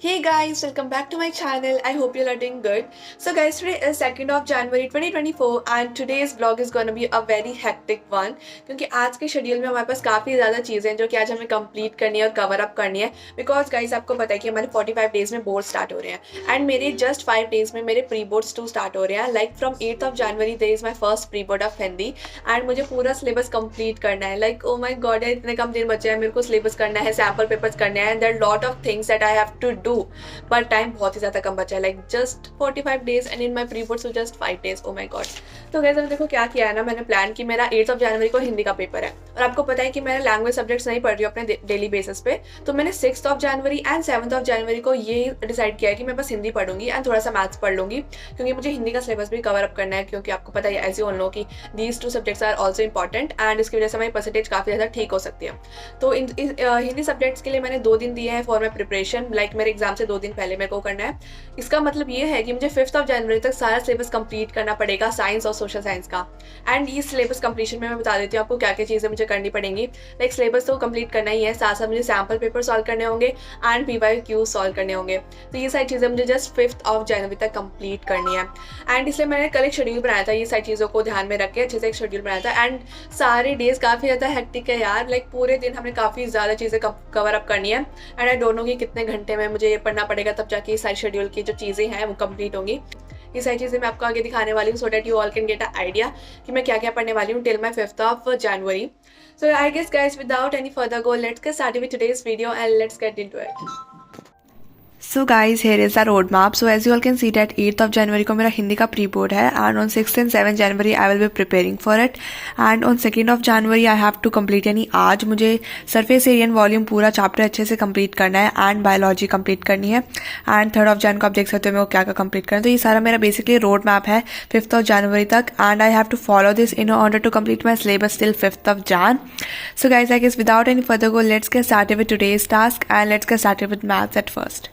Hey guys, welcome back to my channel. I hope you are doing good. So guys, today is 2nd of January 2024 and today's vlog is going to be a very hectic one क्योंकि आज के schedule में हमारे पास काफ़ी ज़्यादा चीज़ें हैं जो कि आज हमें कंप्लीट करनी है और कवर अप करनी है बिकॉज गाइस आपको पता है कि हमारे 45 डेज में बोर्ड स्टार्ट हो रहे हैं एंड मेरे जस्ट 5 डेज में मेरे प्री बोर्ड्स 2 स्टार्ट हो रहे हैं like from 8th of January there is my first pre board of Hindi and मुझे पूरा सिलेबस कंप्लीट करना है लाइक ओ माई गॉड है इतने कम दिन बचे हैं मेरे को सिलेबस करना है सैम्पल पेपर्स करने हैं and there lot of things that I have to do but time बहुत ही ज़्यादा कम बचा है like just 45 days and in my pre board so just 5 days oh my god. तो गाइस अब देखो क्या किया है ना मैंने प्लान कि मेरा 8th of January को हिंदी का पेपर है और आपको पता है कि मैं लैंग्वेज सब्जेक्ट्स नहीं पढ़ रही हूँ अपने डेली बेसिस पे। तो मैंने 6th of January and 7th of January को ये डिसाइड किया है कि मैं बस हिंदी पढ़ूंगी एंड थोड़ा सा मैथ्स पढ़ लूंगी क्योंकि मुझे हिंदी का सिलेबस भी कवर अप करना है क्योंकि आपको पता है ऐसे उन लोगों की these 2 subjects are also important and इसकी वजह से हमारी परसेंटेज काफ़ी ज़्यादा ठीक हो सकती है। तो हिंदी सब्जेक्ट्स के लिए मैंने 2 दिन दिए हैं फॉर माई प्रिपरेशन लाइक मेरे एग्जाम से 2 दिन पहले मेरे को करना है। इसका मतलब ये है कि मुझे 5th of January तक सारा सिलेबस कंप्लीट करना पड़ेगा साइंस और सोशल साइंस का एंड इस सिलेबस कंप्लीशन में मैं बता देती हूँ आपको क्या क्या चीज़ें मुझे करनी पड़ेंगी। लाइक सिलेबस तो कंप्लीट करना ही है, साथ साथ मुझे सैम्पल पेपर सॉल्व करने होंगे एंड PYQ सॉल्व करने होंगे। तो ये सारी चीज़ें मुझे जस्ट 5th of January तक कंप्लीट करनी है एंड इसलिए मैंने कल एक शेड्यूल बनाया था, ये सारी चीज़ों को ध्यान में रख के अच्छे से एक शेड्यूल बनाया था एंड सारे डेज काफ़ी ज़्यादा हेक्टिक है यार। लाइक पूरे दिन हमें काफ़ी ज़्यादा चीज़ें कवर अप करनी है एंड आई डोंट नो कि कितने घंटे में मुझे ये पढ़ना पड़ेगा तब जाके सारी शेड्यूल की जो चीज़ें हैं वो कंप्लीट होंगी। ये सारी चीज़ें मैं आपको आगे दिखाने वाली हूँ so that you all can get a idea कि मैं क्या क्या पढ़ने वाली हूँ till my 5th of January. So I guess guys without any further go let's get started with today's video and let's get into it. So guys, here is the roadmap. So as you all can see that 8th of January को मेरा हिंदी का pre board है and on 6th and 7th January I will be preparing for it and on 2nd of January I have to complete यानी आज मुझे surface area and volume पूरा chapter अच्छे से कंप्लीट करना है एंड बायोलॉजी कंप्लीट करनी है एंड 3rd of Jan को आप देख सकते हो मेरे को क्या क्या कंप्लीट करना है। तो ये सारा मेरा बेसिकली रोड मैप है 5th of January तक and I have to follow this in order to complete my syllabus till 5th of Jan. So guys, I guess without any further go let's get started with today's task and let's get started with maths at first.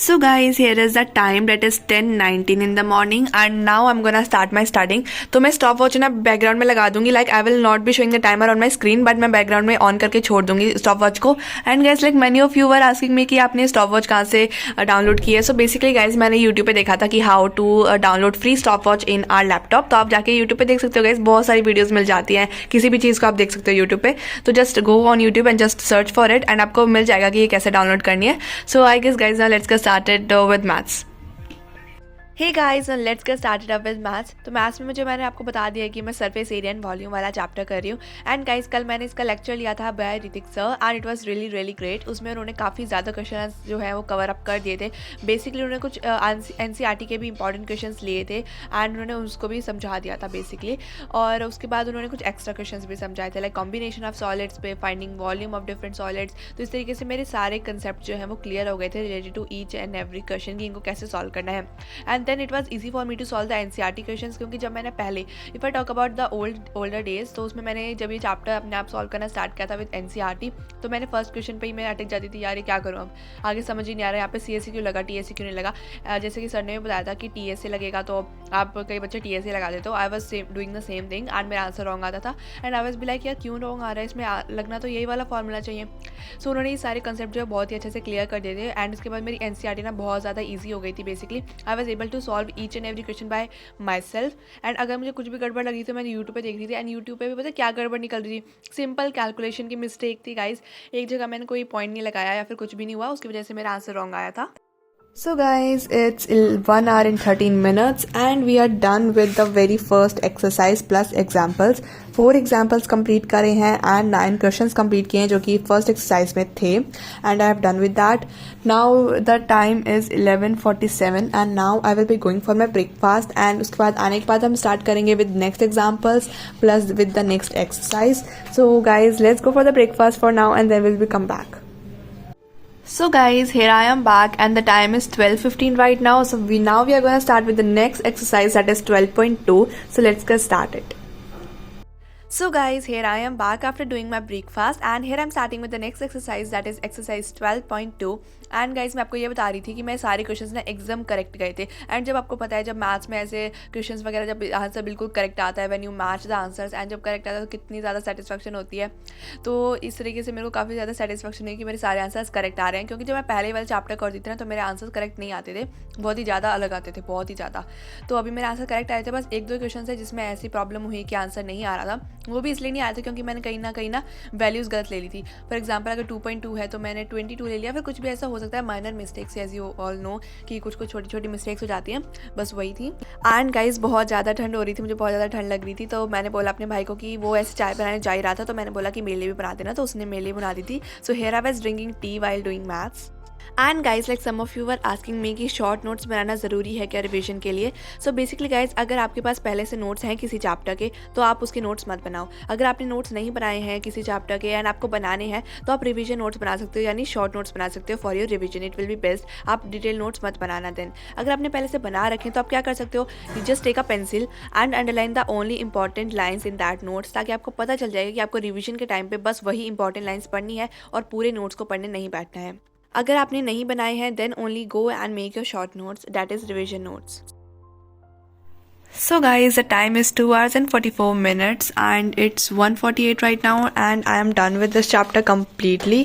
So guys, here is the time that is 10:19 in the morning and now I'm gonna start my studying. तो मैं stop watch ना background में लगा दूंगी like I will not be showing the timer on my screen but मैं background में on करके छोड़ दूंगी स्टॉप वॉच को। And guys like many of you were asking me कि आपने स्टॉप वॉच कहाँ से डाउनलोड की है। सो बेसिकली गाइज मैंने यूट्यूब पे देखा था कि how to download free stopwatch in our laptop. तो आप जाके यूट्यूब पे देख सकते हो गाइज, बहुत सारी वीडियोज मिल जाती हैं, किसी भी चीज़ को आप देख सकते हो यूट्यूब पे। तो just go on YouTube and just search for it and आपको मिल जाएगा कि ये कैसे डाउनलोड करनी है। So I guess guys now let's get started with maths. Hey guys, and let's get started up with maths. तो मैथ्स में मैंने आपको बता दिया कि मैं सरफेस एरिया एंड वॉल्यूम वाला चैप्टर कर रही हूँ एंड गाइस कल मैंने इसका लेक्चर लिया था by Hritik sir and it was really really great. उसमें उन्होंने काफ़ी ज़्यादा क्वेश्चन जो है वो कवर अप कर दिए थे। बेसिकली उन्होंने कुछ NCERT के भी इंपॉर्टेंट क्वेश्चन लिए थे एंड उन्होंने उसको भी समझा दिया था बेसिकली। और उसके बाद उन्होंने कुछ एक्स्ट्रा क्वेश्चन भी समझाए थे लाइक कॉम्बिनेशन ऑफ सॉलिड्स पे, finding volume of different solids. तो इस तरीके से मेरे सारे कंसेप्ट जो है वो क्लियर हो गए थे related to each and every question कि इनको कैसे सॉल्व करना है। And then it was easy for me to solve the NCERT questions क्योंकि जब मैंने पहले if I talk about the older days तो उसमें मैंने जब ये चैप्टर अपने आप सॉल्व करना स्टार्ट किया था विद NCERT तो मैंने फर्स्ट क्वेश्चन पे ही मैं अटक जाती थी, यार ये क्या करूँ अब आगे समझ ही नहीं आ रहा है, यहाँ पे CSE क्यों लगा TSE क्यों नहीं लगा। जैसे कि सर ने बताया था कि TSA लगेगा तो आप कई बच्चे TSA लगा देते हो। I was doing the same thing and मेरा आंसर रॉन्ग आता था and I was be like यार क्यों रॉन्ग आ रहा है, इसमें लगना तो यही वाला फॉर्मूला चाहिए। सो उन्होंने ये सारे कंसेप्ट जो है बहुत ही अच्छे से क्लियर कर दिए थे एंड इसके बाद मेरी NCERT ना बहुत ज़्यादा ईजी हो गई थी। Basically I was able to solve each and every question by myself and अगर मुझे कुछ भी गड़बड़ लगी तो मैंने यूट्यूब पे देख रही थी एंड यूट्यूब पे भी पता क्या गड़बड़ निकल रही थी, सिंपल कैलकुलेशन की मिस्टेक थी गाइस। एक जगह मैंने कोई पॉइंट नहीं लगाया या फिर कुछ भी नहीं हुआ, उसकी वजह से मेरा आंसर रॉन्ग आया था। So guys, it's 1 hour and 13 minutes and we are done with the very first exercise plus examples. 4 examples complete करे हैं and 9 questions complete किए हैं जो कि first exercise में थे and I have done with that. Now the time is 11:47 and now I will be going for my breakfast and उसके बाद आने के बाद हम start करेंगे with next examples plus with the next exercise. So guys, let's go for the breakfast for now and then we'll be come back. So guys, here I am back and the time is 12:15 right now. So we are going to start with the next exercise that is 12.2. So let's get started. So guys, here I am back after doing my breakfast and here I'm starting with the next exercise, that is exercise 12.2. And guys मैं आपको ये बता रही थी कि मैं सारे questions ना एकदम करेक्ट गए थे। एंड जब आपको पता है जब मैथ्स में ऐसे क्वेश्चंस वगैरह जब आंसर बिल्कुल करेक्ट आता है, when you match the answers, and जब करेक्ट आता है तो कितनी ज़्यादा सेटिस्फैक्शन होती है। तो इस तरीके से मेरे को काफ़ी ज़्यादा सेटिस्फैक्शन है कि मेरे सारे आंसर्स करेक्ट आ रहे हैं, क्योंकि जब मैं पहले वाले चैप्टर करती थी ना तो मेरे आंसर्स करेक्ट नहीं आते थे, बहुत ही ज़्यादा अलग आते थे, बहुत ही ज़्यादा। तो अभी मेरे आंसर करेक्ट आए थे, बस एक दो क्वेश्चन है जिसमें ऐसी प्रॉब्लम हुई कि आंसर नहीं आ रहा था। वो भी इसलिए नहीं आया था क्योंकि मैंने कहीं ना वैल्यूज़ गलत ले ली थी। फॉर एग्जाम्पल अगर 2.2 है तो मैंने 22 ले लिया, फिर कुछ भी ऐसा हो सकता है minor mistakes, as you all know कि कुछ छोटी छोटी मिस्टेक्स हो जाती हैं, बस वही थी। एंड गाइस बहुत ज़्यादा ठंड हो रही थी, मुझे बहुत ज़्यादा ठंड लग रही थी, तो मैंने बोला अपने भाई को कि वो ऐसे चाय बनाने जा ही रहा था, तो मैंने बोला कि मेरे लिए भी बना देना, तो उसने मेरे लिए बना दी थी। So here I was drinking tea while doing maths. And guys like some of you were asking me कि शॉर्ट नोट्स बनाना ज़रूरी है क्या रिविजन के लिए। सो बेसिकली गाइज अगर आपके पास पहले से नोट्स हैं किसी चैप्टर के तो आप उसके नोट्स मत बनाओ। अगर आपने नोट्स नहीं बनाए हैं किसी चैप्टर के एंड आपको बनाने हैं तो आप रिविजन नोट्स बना सकते हो, यानी शॉर्ट नोट्स बना सकते हो for your revision, it will be best. आप डिटेल नोट्स मत बनाना देन। अगर आपने पहले से बना रखें तो आप क्या कर सकते हो, you just take a pencil and underline the only important lines in that notes, ताकि आपको पता चल जाएगा कि आपको रिविजन के टाइम पे बस वही इंपॉर्टेंट लाइन्स पढ़नी है और पूरे नोट्स को पढ़ने नहीं बैठना है। अगर आपने नहीं बनाए हैं then only go and make your short notes, that is revision notes. So guys, the time is 2 hours and 44 minutes and it's 1:48 right now and I am done with this chapter completely.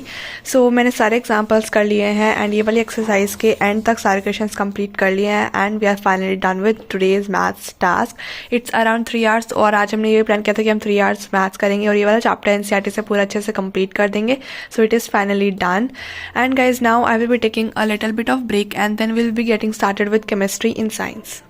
So मैंने सारे examples कर लिए हैं and ये वाली exercise के end तक सारे questions complete कर लिए हैं and we are finally done with today's maths task. It's around 3 hours और आज हमने ये plan किया था कि हम 3 hours maths करेंगे और ये वाला chapter NCERT से पूरा अच्छे से complete कर देंगे. So it is finally done and guys now I will be taking a little bit of break and then we'll be getting started with chemistry in science.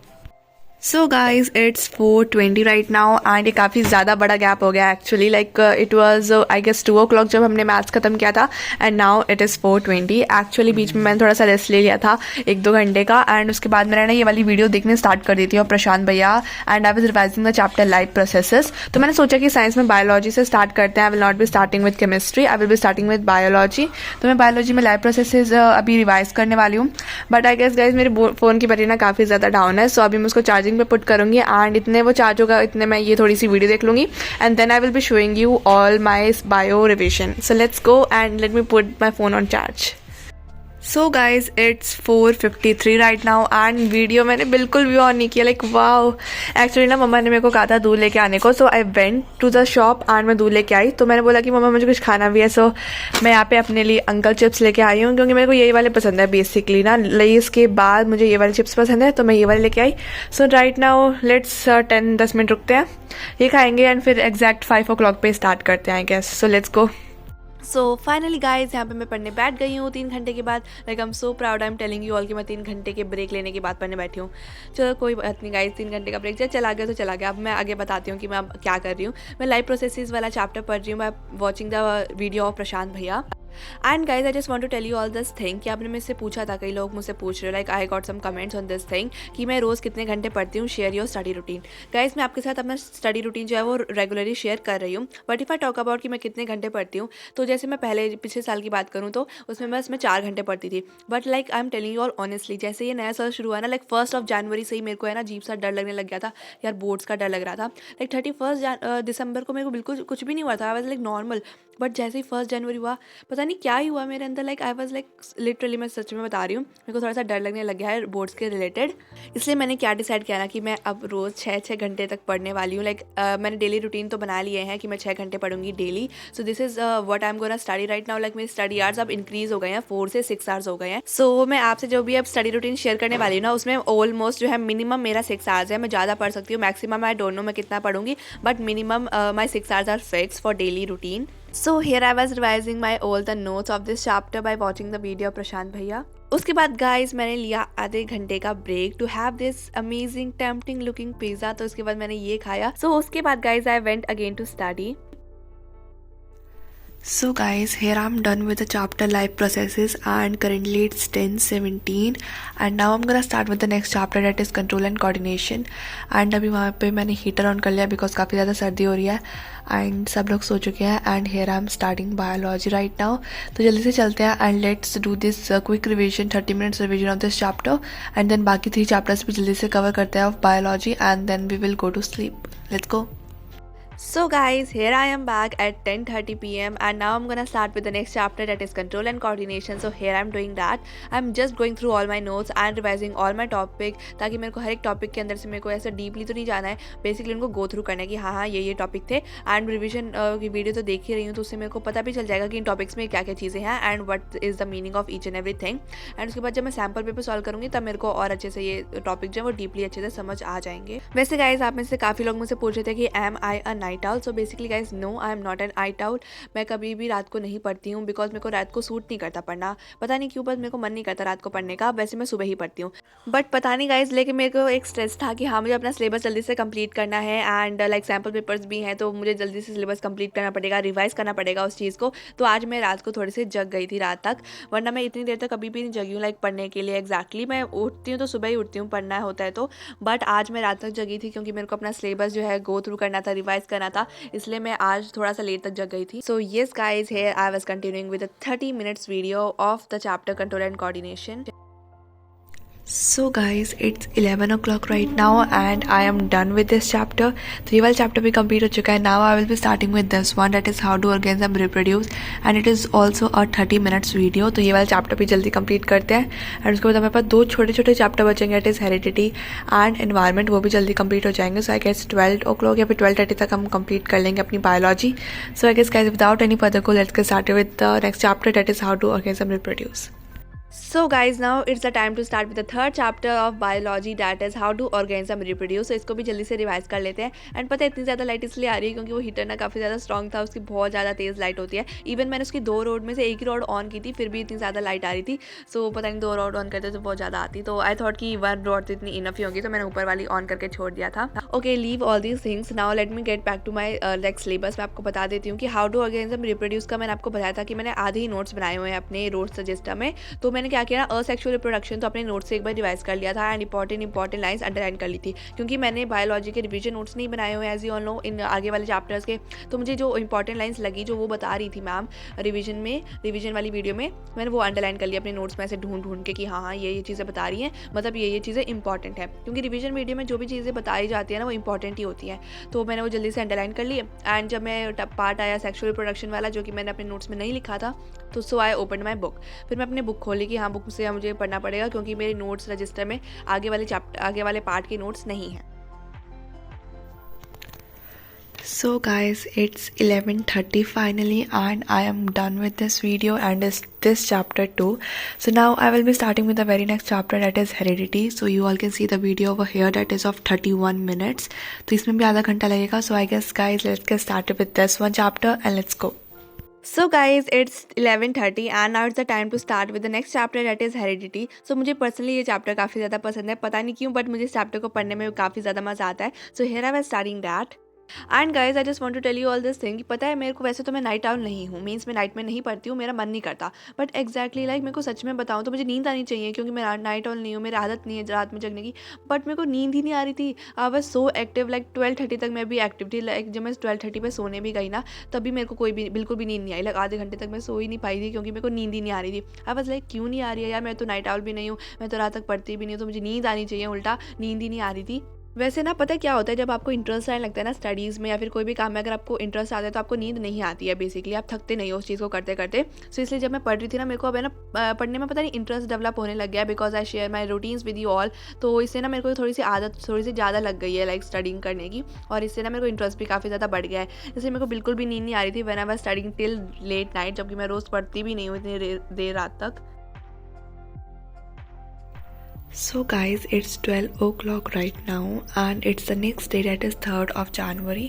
So guys it's 4:20 right now and ये काफ़ी ज़्यादा बड़ा gap हो गया actually, like it was I guess 2 o'clock जब हमने maths खत्म किया था and now it is 4:20। Actually बीच में मैंने थोड़ा सा रेस्ट ले लिया था 1-2 घंटे का एंड उसके बाद मैंने ना ये वाली वीडियो देखने स्टार्ट कर दी थी और प्रशांत भैया and I was revising the chapter life processes. तो मैंने सोचा कि साइंस में बायोलॉजी से स्टार्ट करते हैं। आई will not be starting with chemistry, I will be starting with biology. तो मैं बायोलॉजी में लाइफ प्रोसेसेस अभी रिवाइज करने वाली हूँ, बट आई गेस गाइज मेरे फ़ोन की बैटरी ना काफ़ी ज़्यादा डाउन है, सो अभी मैं उसको चार्जिंग पे पुट करूँगी एंड इतने वो चार्ज होगा इतने मैं ये थोड़ी सी वीडियो देख लूँगी and then I will be showing you all my bio revision. So let's go and let me put my phone on charge. So guys it's 4:53 right now and video मैंने बिल्कुल भी ऑन नहीं किया, like wow. Actually ना मम्मा ने मेरे को कहा था दूध लेके आने को, so I went to the shop and मैं दूध लेके आई। तो मैंने बोला कि मम्मा मुझे कुछ खाना भी है, सो मैं यहाँ पे अपने लिए अंकल चिप्स लेके आई हूँ क्योंकि मेरे को यही वाले पसंद है बेसिकली ना, लेस के बाद मुझे ये वाले चिप्स पसंद है तो मैं ये वाले लेके आई। सो राइट नाउ लेट्स 10-10 मिनट रुकते हैं, ये खाएंगे एंड फिर एग्जैक्ट 5 o'clock पे स्टार्ट करते हैं I guess. So let's go. So finally guys यहाँ पे मैं पढ़ने बैठ गई हूँ 3 घंटे के बाद। Like I am so proud, I am telling you all कि मैं 3 घंटे के ब्रेक लेने के बाद पढ़ने बैठी हूँ। चलो कोई बात नहीं गाइज, 3 घंटे का ब्रेक जब चला गया तो चला गया। अब मैं आगे बताती हूँ कि मैं अब क्या कर रही हूँ। मैं लाइफ प्रोसेसेस वाला चैप्टर पढ़ रही हूँ by watching the video of Prashant भैया। And guys I just want to tell you all this thing कि आपने मुझसे पूछा था, कई लोग मुझसे पूछ रहे हो, like I got some comments on this thing कि मैं रोज़ कितने घंटे पढ़ती हूँ, share your study routine. Guys मैं आपके साथ अपना स्टडी रूटीन जो है वो रेगुलरली शेयर कर रही हूँ, but if I talk about कि मैं कितने घंटे पढ़ती हूँ, तो जैसे मैं पहले पिछले साल की बात करूँ तो उसमें बस मैं 4 घंटे पढ़ती थी। But like I am telling you all honestly, जैसे ये नया साल शुरू हुआ ना, लाइक 1 जनवरी से ही मेरे को है ना अजीब सा डर लगने लग गया था यार, बोर्ड्स का डर लग रहा था। लाइक 31 दिसंबर को मेरे को बिल्कुल कुछ भी नहीं हुआ था, I was like normal, but जैसे ही 1 जनवरी हुआ पता नहीं क्या ही हुआ मेरे अंदर, like I was like literally, मैं सच में बता रही हूँ, मेरे को थोड़ा सा डर लगने लग गया है बोर्ड्स के रिलेटेड। इसलिए मैंने क्या डिसाइड किया ना कि मैं अब रोज़ 6 घंटे तक पढ़ने वाली हूँ। लाइक मैंने डेली रूटीन तो बना लिए हैं कि मैं 6 घंटे पढ़ूंगी daily. So this is what I am gonna study right now. Like मेरे स्टडी आवर्स अब इंक्रीज हो गए हैं, 4 से 6 आवर्स हो गए हैं। सो मैं आपसे जो भी अब स्टडी रूटीन शेयर करने वाली हूँ ना, उसमें ऑलमोस्ट जो है मिनिमम मेरा 6 आवर्स है। मैं ज़्यादा पढ़ सकती हूँ, मैक्सिमम आई डोंट नो मैं कितना पढ़ूंगी, but minimum my 6 hours are fix for daily routine. So here I was revising my all the notes of this chapter by watching the video of Prashant भैया। उसके बाद गाइज मैंने लिया आधे घंटे का break to have this amazing tempting looking pizza. तो उसके बाद मैंने ये खाया। सो उसके बाद guys I went again to study. So guys, here I'm done with the chapter life processes and currently it's 10:17 and now I'm gonna start with the next chapter, that is control and coordination। and अभी वहाँ पे मैंने heater on कर लिया because काफ़ी ज़्यादा सर्दी हो रही है एंड सब लोग सो चुके हैं and here I'm starting biology right now। तो जल्दी से चलते हैं and let's do this quick revision, 30 minutes revision of this chapter and then बाकी 3 चैप्टर्स भी जल्दी से कवर करते हैं of biology and then we will go to sleep. Let's go. So guys, here I am back at 10:30 p.m. and now I'm gonna start with the next chapter, that is control and coordination. So here I'm doing that. I'm just going through all my notes and revising all my topic, ताकि मेरे को हर एक topic के अंदर से मेरे को ऐसा डीपली तो नहीं जाना है, बेसिकली उनको गो थ्रू करना है कि हाँ ये टॉपिक थे। एंड रिविजन की वीडियो तो देख ही रही हूँ, तो उससे मेरे को पता भी चल जाएगा कि इन टॉपिक्स में क्या क्या चीज़ें हैं and what is the meaning of each and everything. And उसके बाद जब मैं सैम्पल पेपर सॉल्व करूँगी तब मेरे को और अच्छे से ये टॉपिक जो है वो डीपली अच्छे से समझ आ जाएंगे। वैसे गाइज आप में से काफ़ी लोग मुझसे पूछ रहे थे कि am I a night owl. So basically guys no, I am not an night owl. मैं कभी भी रात को नहीं पढ़ती हूँ, बिकॉज मेरे को रात को सूट नहीं करता पढ़ना, पता नहीं क्यों, बस मेरे को मन नहीं करता रात को पढ़ने का। वैसे मैं सुबह ही पढ़ती हूँ, बट पता नहीं गाइज, लेकिन मेरे को एक स्ट्रेस था कि हाँ मुझे अपना सिलेबस जल्दी से कंप्लीट करना है एंड लाइक सैम्पल पेपर्स भी हैं, तो मुझे जल्दी से सिलेबस कंप्लीट करना पड़ेगा, रिवाइज करना पड़ेगा उस चीज़ को। तो आज मैं रात को थोड़ी सी जग गई थी रात तक, वरना मैं इतनी देर तक कभी भी नहीं जगी हूँ लाइक पढ़ने के लिए। एग्जैक्टली मैं उठती हूँ तो सुबह ही उठती हूँ पढ़ना होता है तो, बट आज मैं रात तक जगी थी क्योंकि मेरे को अपना सिलेबस जो है गो थ्रू करना था, रिवाइज करना था, इसलिए मैं आज थोड़ा सा लेट तक जग गई थी। So yes guys, here I was continuing with 30 minutes video of the chapter control and coordination. So guys, it's 11 o'clock right now and I am done with this chapter. तो ये वाला चैप्टर भी complete हो चुका है। Now I will be starting with this one, that is how to organism reproduce and it is also a 30 minutes video. तो ये वाला चैप्टर भी जल्दी कंप्लीट करते हैं एंड उसके बाद हमारे पास दो छोटे छोटे चैप्टर बचेंगे, it is heredity and environment, वो भी जल्दी कंप्लीट हो जाएंगे। सो आई गेस 12 o'clock या फिर 12:30 तक हम कंप्लीट कर लेंगे अपनी biology. So I guess guys without any further go let's get started with the next chapter, that is how to organism reproduce. So guys, now it's the time to start with the third chapter of biology, that is how to organism reproduce. So इसको भी जल्दी से revise कर लेते हैं। And पता है इतनी ज़्यादा लाइट इसलिए आ रही है क्योंकि वो हीटर ना काफ़ी ज़्यादा स्ट्रॉन्ग था, उसकी बहुत ज़्यादा तेज़ लाइट होती है। इवन मैंने उसकी 2 रॉड में से एक ही रॉड ऑन की थी, फिर भी इतनी ज़्यादा लाइट आ रही थी। सो पता नहीं 2 रॉड ऑन करते तो बहुत ज़्यादा आती, तो आई थॉट कि 1 रॉड तो इतनी इनफ ही होगी, तो मैंने ऊपर वाली ऑन करके छोड़ दिया था। Okay, leave all these things, now let me get back to my next syllabus. मैं आपको बता देती हूँ कि हाउ टू ऑर्गेनिज्म रिप्रोड्यूस का मैंने आपको बताया था कि मैंने आधे ही नोट्स बनाए हुए हैं अपने रोड सजेस्टर में। तो मैंने क्या किया ना, असेक्सुअल रिप्रोडक्शन तो अपने नोट्स से एक बार रिवाइज कर लिया था एंड इंपॉर्टेंट लाइंस अंडरलाइन कर ली थी, क्योंकि मैंने बायोलॉजी के रिवीजन नोट्स नहीं बनाए हुए एज यू ऑल नो इन आगे वाले चैप्टर्स के। तो मुझे जो इंपॉर्टेंट लाइंस लगी जो वो बता रही थी मैम रिवीजन वाली वीडियो में, मैंने वो अंडरलाइन कर लिया अपने नोट्स में ऐसे ढूंढ के कि हाँ ये चीज़ें बता रही हैं, मतलब ये चीज़ें इंपॉर्टेंट है, क्योंकि रिवीजन वीडियो में जो भी चीज़ें बताई जाती है ना वो इंपॉर्टेंट ही होती हैं। तो मैंने वो जल्दी से अंडरलाइन कर ली एंड जब मैं पार्ट आया सेक्सुअल रिप्रोडक्शन वाला जो कि मैंने अपने नोट्स में नहीं लिखा था, तो सो आई ओपन माई बुक। फिर मैं अपने बुक खोली कि हाँ बुक से मुझे पढ़ना पड़ेगा क्योंकि मेरे नोट्स रजिस्टर में आगे वाले पार्ट के नोट्स नहीं हैं। So guys, it's 11:30 finally and I am done with this video and this chapter too. So now I will be starting with the very next chapter, that is heredity. So you all can see the video over here, that is of 31 minutes. तो इसमें भी आधा घंटा लगेगा। So I guess guys, let's get started with this one chapter and let's go. So guys, it's 11:30 and now it's the time to start with the next chapter, that is heredity. So मुझे personally ये chapter काफ़ी ज़्यादा पसंद है, पता नहीं क्यों, but मुझे इस चैप्टर को पढ़ने में काफ़ी ज़्यादा मज़ा आता है। So here I was starting that. And guys I just want to tell you all this thing, पता है मेरे को वैसे तो मैं नाइट आउल नहीं हूँ, मीन्स मैं नाइट में नहीं पढ़ती हूँ, मेरा मन नहीं करता, बट एग्जैक्टली लाइक मेरे को सच में बताऊँ तो मुझे नींद आनी चाहिए क्योंकि मैं नाइट आउल नहीं हूँ, मेरी आदत नहीं है रात में जगने की, बट मेरे को नींद ही नहीं आ रही थी। I was so active, like 12:30 तक मैं भी एक्टिव थी। लाइक जब मैं 12:30 पे सोने भी गई ना तभी मेरे को बिल्कुल भी नींद नहीं आई, लाइक आधे घंटे तक मैं सो ही नहीं पाई थी क्योंकि मेरे को नींद ही नहीं आ रही थी। आई वाज लाइक क्यों नहीं आ रही है यार, मैं तो नाइट आउल भी नहीं हूँ, मैं तो रात तक पढ़ती भी नहीं हूँ, तो मुझे नींद आनी चाहिए, उल्टा नींद ही नहीं आ रही थी। वैसे ना पता है क्या होता है, जब आपको इंटरेस्ट आने लगता है ना स्टडीज़ में या फिर कोई भी काम में, अगर आपको इंटरेस्ट आता है तो आपको नींद नहीं आती है, बेसिकली आप थकते नहीं हो उस चीज़ को करते करते। सो इसलिए जब मैं पढ़ रही थी ना, मेरे को अब है ना पढ़ने में पता नहीं इंटरेस्ट डेवलप होने लग गया, because I share my routines with you all. तो इससे ना मेरे को थोड़ी सी ज़्यादा लग गई है लाइक स्टडिंग करने की, और इससे ना मेरे को इंटरेस्ट भी काफ़ी ज़्यादा बढ़ गया है। इसलिए मेरे को बिल्कुल भी नींद नहीं आ रही थी when I was studying till late night, जबकि मैं रोज़ पढ़ती भी नहीं हूँ इतनी देर रात तक। So guys, it's 12 o'clock right now and it's the next day, that is 3rd of January,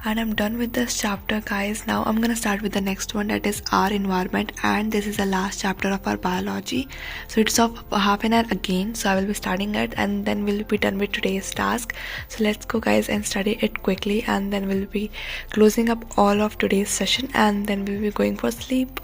and I'm done with this chapter guys. Now I'm gonna start with the next one, that is our environment, and this is the last chapter of our biology. So it's of half an hour again, so I will be starting it and then we'll be done with today's task. So let's go guys and study it quickly, and then we'll be closing up all of today's session and then we'll be going for sleep.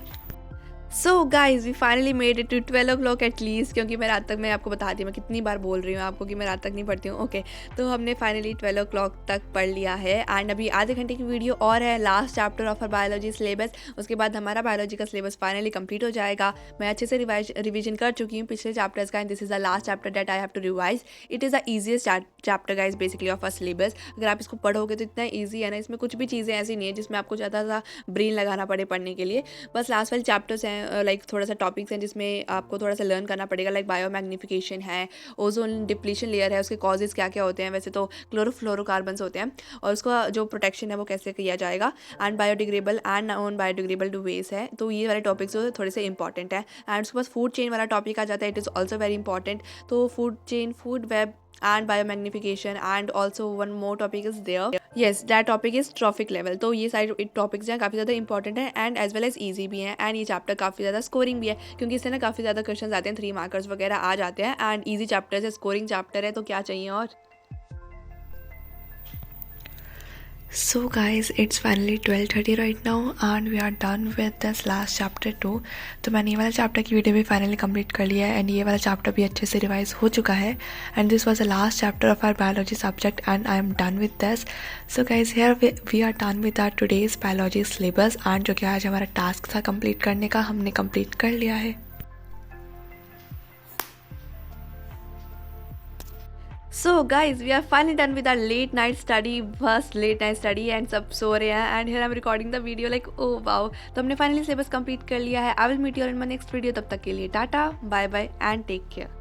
So guys we finally made it to 12 o'clock at least, क्योंकि मैं रात तक, मैं आपको बता दी मैं कितनी बार बोल रही हूँ आपको कि मैं रात तक नहीं पढ़ती हूँ। ओके तो हमने फाइनली 12 o'clock तक पढ़ लिया है एंड अभी आधे घंटे की वीडियो और है, last chapter of our biology syllabus. उसके बाद हमारा बायोलॉजी का सिलेबस फाइनली कंप्लीट हो जाएगा। मैं अच्छे से रिविजन कर चुकी हूँ पिछले चैप्टर्स का and this is the last chapter that I have to revise. It is the easiest chapter guys basically of a syllabus. अगर आप इसको पढ़ोगे तो इतना ईजी है ना, इसमें कुछ भी चीज़ें ऐसी नहीं है जिसमें आपको ज़्यादा सा ब्रेन लगाना पड़े पढ़ने के लिए। बस लास्ट वाले चैप्टर्स हैं लाइक थोड़ा सा टॉपिक्स हैं जिसमें आपको थोड़ा सा लर्न करना पड़ेगा, लाइक बायोमैग्निफिकेशन है, ओजोन डिप्लीशन लेयर है, उसके कॉजेज़ क्या क्या होते हैं, वैसे तो क्लोरोफ्लोरोकार्बन्स होते हैं, और उसका जो प्रोटेक्शन है वो कैसे किया जाएगा, and biodegradable and non biodegradable two waste है। तो ये वाले टॉपिक्स जो थोड़े से इंपॉर्टेंट है। एंड उसके बाद फूड चेन वाला टॉपिक आ जाता है, it is also very important. तो food chain, food web and biomagnification, and also one more topic is there, yes that topic is trophic level। तो ये सारे टॉपिक्स हैं काफ़ी ज़्यादा इंपॉर्टेंट है and as well as easy भी हैं, एंड ये चैप्टर काफ़ी ज़्यादा स्कोरिंग भी है क्योंकि इससे ना काफ़ी ज़्यादा क्वेश्चन आते हैं, 3 मार्कर्स वगैरह आ जाते हैं, एंड ईजी चैप्टर है, स्कोरिंग चैप्टर है, तो क्या चाहिए और। So guys, it's finally 12:30 right now and we are done with this last chapter too। तो मैंने ये वाला चैप्टर की वीडियो भी फाइनली कंप्लीट कर लिया है एंड ये वाला चैप्टर भी अच्छे से रिवाइज हो चुका है, and this was the last chapter of our biology subject and I am done with this. So guys here we are done with our today's biology syllabus, and जो कि आज हमारा टास्क था कंप्लीट करने का, हमने कंप्लीट कर लिया है। So guys, we are finally done with our late night study, first late night study, and सब सो रहे हैं and here I'm recording the video like oh wow। तो हमने finally syllabus complete कर लिया है। I will meet you all in my next video। तब तक के लिए tata, bye bye and take care.